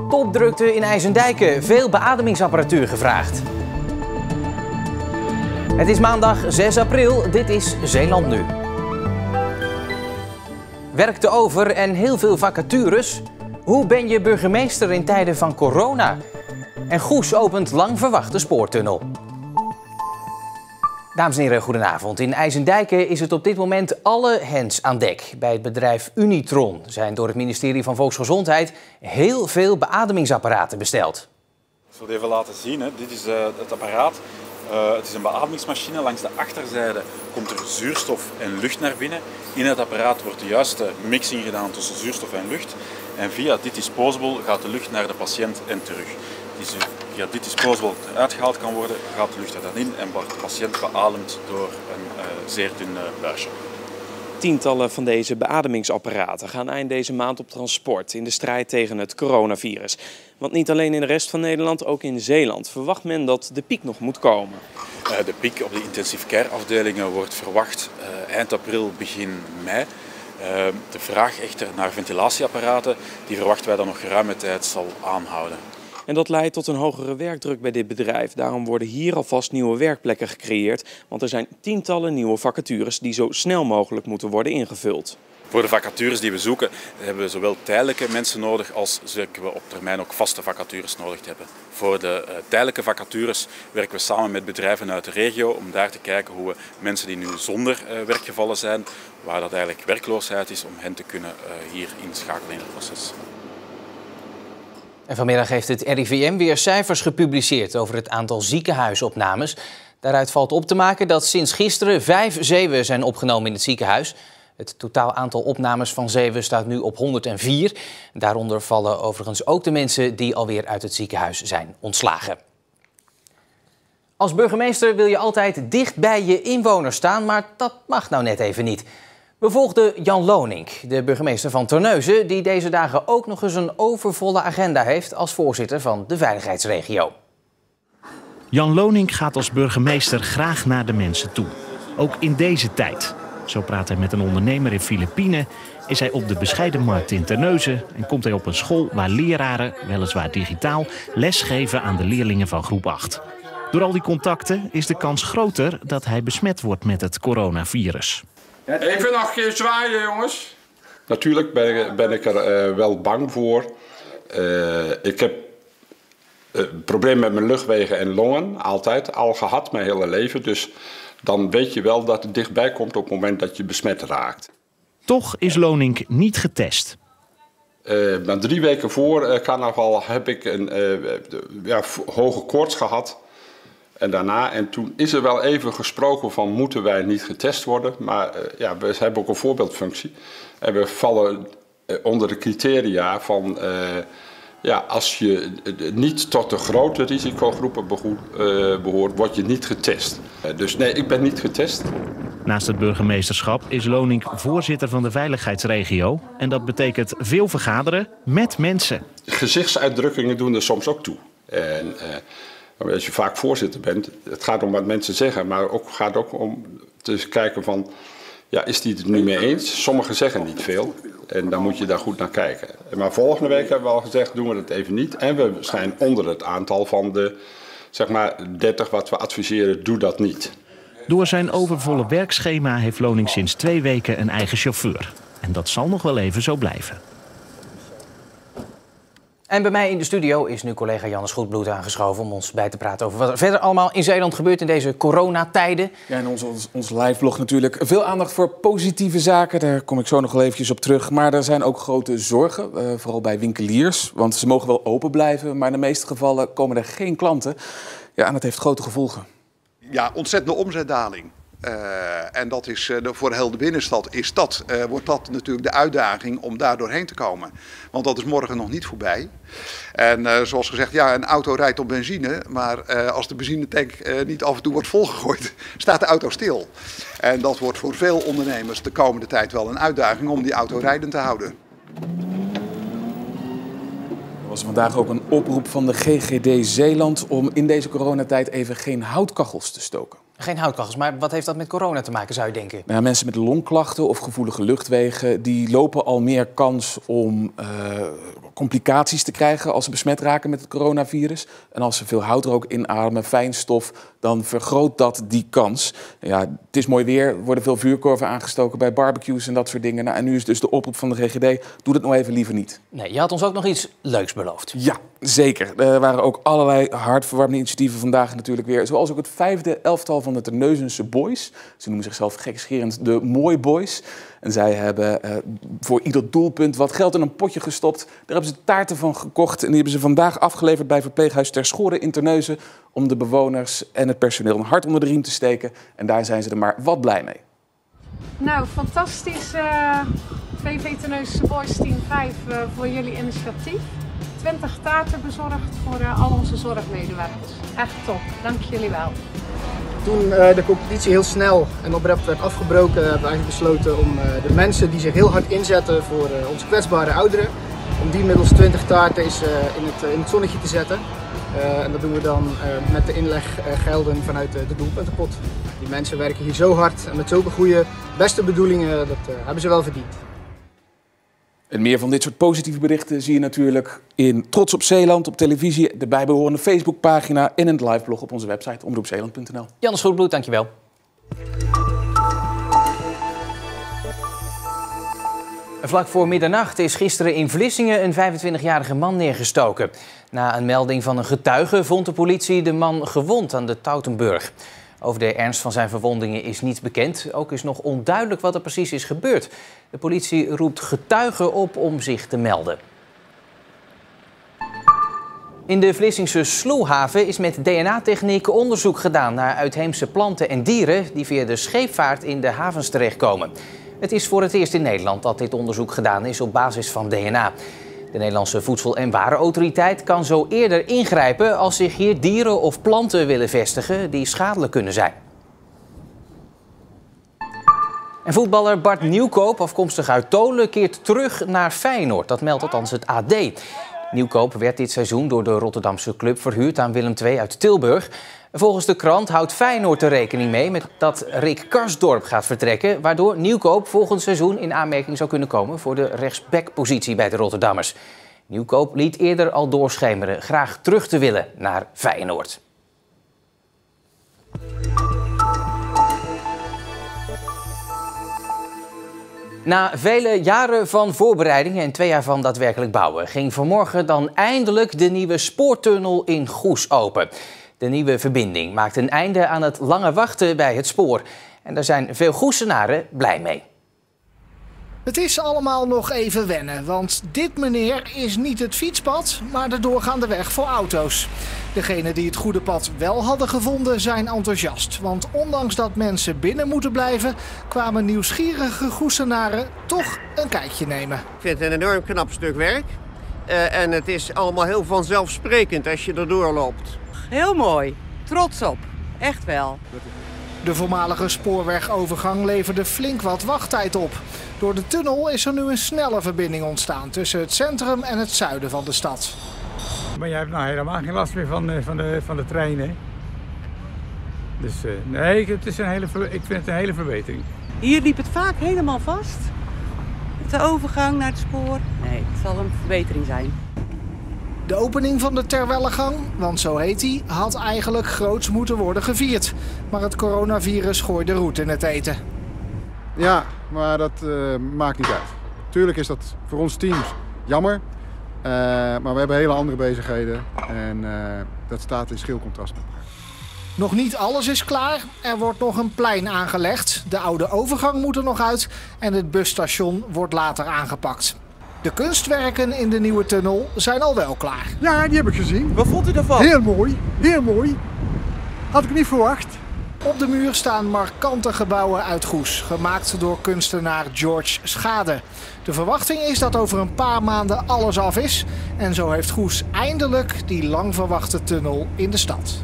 Topdrukte in IJsendijke, veel beademingsapparatuur gevraagd. Het is maandag 6 april, dit is Zeeland Nu. Werk te over en heel veel vacatures. Hoe ben je burgemeester in tijden van corona? En Goes opent lang verwachte spoortunnel. Dames en heren, goedenavond. In IJsendijke is het op dit moment alle hens aan dek. Bij het bedrijf Unitron zijn door het ministerie van Volksgezondheid heel veel beademingsapparaten besteld. Ik zal het even laten zien. Hè. Dit is het apparaat. Het is een beademingsmachine. Langs de achterzijde komt er zuurstof en lucht naar binnen. In het apparaat wordt de juiste mixing gedaan tussen zuurstof en lucht. En via dit disposable gaat de lucht naar de patiënt en terug. Dus via dit disposable uitgehaald kan worden, gaat de lucht er dan in en wordt de patiënt beademd door een zeer dun buisje. Tientallen van deze beademingsapparaten gaan eind deze maand op transport in de strijd tegen het coronavirus. Want niet alleen in de rest van Nederland, ook in Zeeland verwacht men dat de piek nog moet komen. De piek op de intensive care afdelingen wordt verwacht eind april, begin mei. De vraag echter naar ventilatieapparaten, die verwachten wij dan nog geruime tijd zal aanhouden. En dat leidt tot een hogere werkdruk bij dit bedrijf. Daarom worden hier alvast nieuwe werkplekken gecreëerd. Want er zijn tientallen nieuwe vacatures die zo snel mogelijk moeten worden ingevuld. Voor de vacatures die we zoeken hebben we zowel tijdelijke mensen nodig als zullen we op termijn ook vaste vacatures nodig hebben. Voor de tijdelijke vacatures werken we samen met bedrijven uit de regio om daar te kijken hoe we mensen die nu zonder werkgevallen zijn, waar dat eigenlijk werkloosheid is, om hen te kunnen hier inschakelen in het proces. En vanmiddag heeft het RIVM weer cijfers gepubliceerd over het aantal ziekenhuisopnames. Daaruit valt op te maken dat sinds gisteren 5 zeeuwen zijn opgenomen in het ziekenhuis. Het totaal aantal opnames van zeeuwen staat nu op 104. Daaronder vallen overigens ook de mensen die alweer uit het ziekenhuis zijn ontslagen. Als burgemeester wil je altijd dicht bij je inwoners staan, maar dat mag nou net even niet. We volgden Jan Lonink, de burgemeester van Terneuzen, die deze dagen ook nog eens een overvolle agenda heeft als voorzitter van de veiligheidsregio. Jan Lonink gaat als burgemeester graag naar de mensen toe, ook in deze tijd. Zo praat hij met een ondernemer in Filipijnen, is hij op de bescheiden markt in Terneuzen en komt hij op een school waar leraren, weliswaar digitaal, lesgeven aan de leerlingen van groep 8. Door al die contacten is de kans groter dat hij besmet wordt met het coronavirus. Even nog geen zwaaien, jongens. Natuurlijk ben ik er wel bang voor. Ik heb een probleem met mijn luchtwegen en longen, altijd, al gehad mijn hele leven. Dus dan weet je wel dat het dichtbij komt op het moment dat je besmet raakt. Toch is Lonink niet getest. Maar 3 weken voor carnaval heb ik een hoge koorts gehad. En toen is er wel even gesproken van moeten wij niet getest worden. Maar we hebben ook een voorbeeldfunctie. En we vallen onder de criteria van als je niet tot de grote risicogroepen behoort, word je niet getest. Dus nee, ik ben niet getest. Naast het burgemeesterschap is Lonink voorzitter van de veiligheidsregio. En dat betekent veel vergaderen met mensen. Gezichtsuitdrukkingen doen er soms ook toe. En als je vaak voorzitter bent, het gaat om wat mensen zeggen, maar het gaat ook om te kijken van, is die het nu mee eens? Sommigen zeggen niet veel en dan moet je daar goed naar kijken. Maar volgende week hebben we al gezegd, doen we dat even niet. En we zijn onder het aantal van de 30 wat we adviseren, doe dat niet. Door zijn overvolle werkschema heeft Lonink sinds 2 weken een eigen chauffeur. En dat zal nog wel even zo blijven. En bij mij in de studio is nu collega Jannes Goedbloed aangeschoven om ons bij te praten over wat er verder allemaal in Zeeland gebeurt in deze coronatijden. Ja, en ons liveblog natuurlijk. Veel aandacht voor positieve zaken, daar kom ik zo nog wel eventjes op terug. Maar er zijn ook grote zorgen, vooral bij winkeliers. Want ze mogen wel open blijven, maar in de meeste gevallen komen er geen klanten. Ja, en dat heeft grote gevolgen. Ja, ontzettende omzetdaling. En dat is voor heel de binnenstad wordt dat natuurlijk de uitdaging om daar doorheen te komen. Want dat is morgen nog niet voorbij. En zoals gezegd, een auto rijdt op benzine. Maar als de benzinetank niet af en toe wordt volgegooid, staat de auto stil. En dat wordt voor veel ondernemers de komende tijd wel een uitdaging om die auto rijdend te houden. Er was vandaag ook een oproep van de GGD Zeeland om in deze coronatijd even geen houtkachels te stoken. Geen houtkachels, maar wat heeft dat met corona te maken, zou je denken? Nou, mensen met longklachten of gevoelige luchtwegen, die lopen al meer kans om complicaties te krijgen als ze besmet raken met het coronavirus. En als ze veel houtrook inademen, fijnstof, dan vergroot dat die kans. Ja, het is mooi weer, er worden veel vuurkorven aangestoken bij barbecues en dat soort dingen. Nou, en nu is dus de oproep van de GGD, doe dat nou even liever niet. Nee, je had ons ook nog iets leuks beloofd. Ja, zeker. Er waren ook allerlei hartverwarmende initiatieven vandaag natuurlijk weer. Zoals ook het 5e elftal van de Terneuzense Boys. Ze noemen zichzelf gekscherend de Mooi Boys. En zij hebben voor ieder doelpunt wat geld in een potje gestopt. Daar hebben ze taarten van gekocht. En die hebben ze vandaag afgeleverd bij verpleeghuis Ter Schorre in Terneuzen. Om de bewoners en het personeel een hart onder de riem te steken. En daar zijn ze er maar wat blij mee. Nou, fantastisch. VV Terneuzense Boys Team 5 voor jullie initiatief. 20 taarten bezorgd voor al onze zorgmedewerkers. Echt top, dank jullie wel. Toen de competitie heel snel en abrupt werd afgebroken, hebben we eigenlijk besloten om de mensen die zich heel hard inzetten voor onze kwetsbare ouderen, om die middels 20 taarten eens in het zonnetje te zetten. En dat doen we dan met de inleggelden vanuit de doelpuntenpot. Die mensen werken hier zo hard en met zulke goede, beste bedoelingen, dat hebben ze wel verdiend. En meer van dit soort positieve berichten zie je natuurlijk in Trots op Zeeland op televisie, de bijbehorende Facebookpagina en in het liveblog op onze website omroepzeeland.nl. Jannes Goedbloed, dankjewel. Vlak voor middernacht is gisteren in Vlissingen een 25-jarige man neergestoken. Na een melding van een getuige vond de politie de man gewond aan de Tautenburg. Over de ernst van zijn verwondingen is niets bekend. Ook is nog onduidelijk wat er precies is gebeurd. De politie roept getuigen op om zich te melden. In de Vlissingse Sloehaven is met DNA-techniek onderzoek gedaan naar uitheemse planten en dieren die via de scheepvaart in de havens terechtkomen. Het is voor het eerst in Nederland dat dit onderzoek gedaan is op basis van DNA. De Nederlandse Voedsel- en Warenautoriteit kan zo eerder ingrijpen als zich hier dieren of planten willen vestigen die schadelijk kunnen zijn. En voetballer Bart Nieuwkoop, afkomstig uit Tolen, keert terug naar Feyenoord. Dat meldt althans het AD. Nieuwkoop werd dit seizoen door de Rotterdamse club verhuurd aan Willem II uit Tilburg. Volgens de krant houdt Feyenoord er rekening mee met dat Rick Karsdorp gaat vertrekken, waardoor Nieuwkoop volgend seizoen in aanmerking zou kunnen komen voor de rechtsbackpositie bij de Rotterdammers. Nieuwkoop liet eerder al doorschemeren graag terug te willen naar Feyenoord. Na vele jaren van voorbereidingen en 2 jaar van daadwerkelijk bouwen ging vanmorgen dan eindelijk de nieuwe spoortunnel in Goes open. De nieuwe verbinding maakt een einde aan het lange wachten bij het spoor. En daar zijn veel Goesenaren blij mee. Het is allemaal nog even wennen, want dit meneer is niet het fietspad, maar de doorgaande weg voor auto's. Degenen die het goede pad wel hadden gevonden zijn enthousiast. Want ondanks dat mensen binnen moeten blijven, kwamen nieuwsgierige Goesenaren toch een kijkje nemen. Ik vind het een enorm knap stuk werk. En het is allemaal heel vanzelfsprekend als je erdoor loopt. Heel mooi. Trots op. Echt wel. De voormalige spoorwegovergang leverde flink wat wachttijd op. Door de tunnel is er nu een snelle verbinding ontstaan tussen het centrum en het zuiden van de stad. Maar jij hebt nou helemaal geen last meer van de treinen. Dus nee, ik vind het een hele verbetering. Hier liep het vaak helemaal vast. De overgang naar het spoor. Nee, het zal een verbetering zijn. De opening van de Terwellegang, want zo heet die, had eigenlijk groots moeten worden gevierd. Maar het coronavirus gooide roet in het eten. Ja, maar dat maakt niet uit. Tuurlijk is dat voor ons teams jammer. Maar we hebben hele andere bezigheden. En dat staat in schil contrast met elkaar. Nog niet alles is klaar. Er wordt nog een plein aangelegd. De oude overgang moet er nog uit. En het busstation wordt later aangepakt. De kunstwerken in de nieuwe tunnel zijn al wel klaar. Ja, die heb ik gezien. Wat vond u daarvan? Heel mooi, heel mooi. Had ik niet verwacht. Op de muur staan markante gebouwen uit Goes, gemaakt door kunstenaar George Schade. De verwachting is dat over een paar maanden alles af is. En zo heeft Goes eindelijk die lang verwachte tunnel in de stad.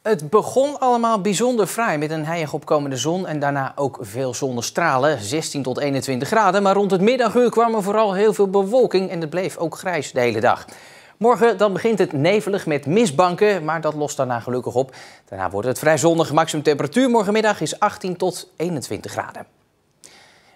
Het begon allemaal bijzonder fraai met een heilig opkomende zon en daarna ook veel zonnestralen, 16 tot 21 graden. Maar rond het middaguur kwam er vooral heel veel bewolking en het bleef ook grijs de hele dag. Morgen dan begint het nevelig met mistbanken, maar dat lost daarna gelukkig op. Daarna wordt het vrij zonnig. Maximumtemperatuur morgenmiddag is 18 tot 21 graden.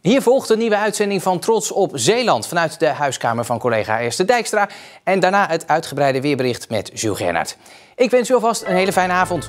Hier volgt een nieuwe uitzending van Trots op Zeeland vanuit de huiskamer van collega Esther Dijkstra. En daarna het uitgebreide weerbericht met Jules Gernert. Ik wens u alvast een hele fijne avond.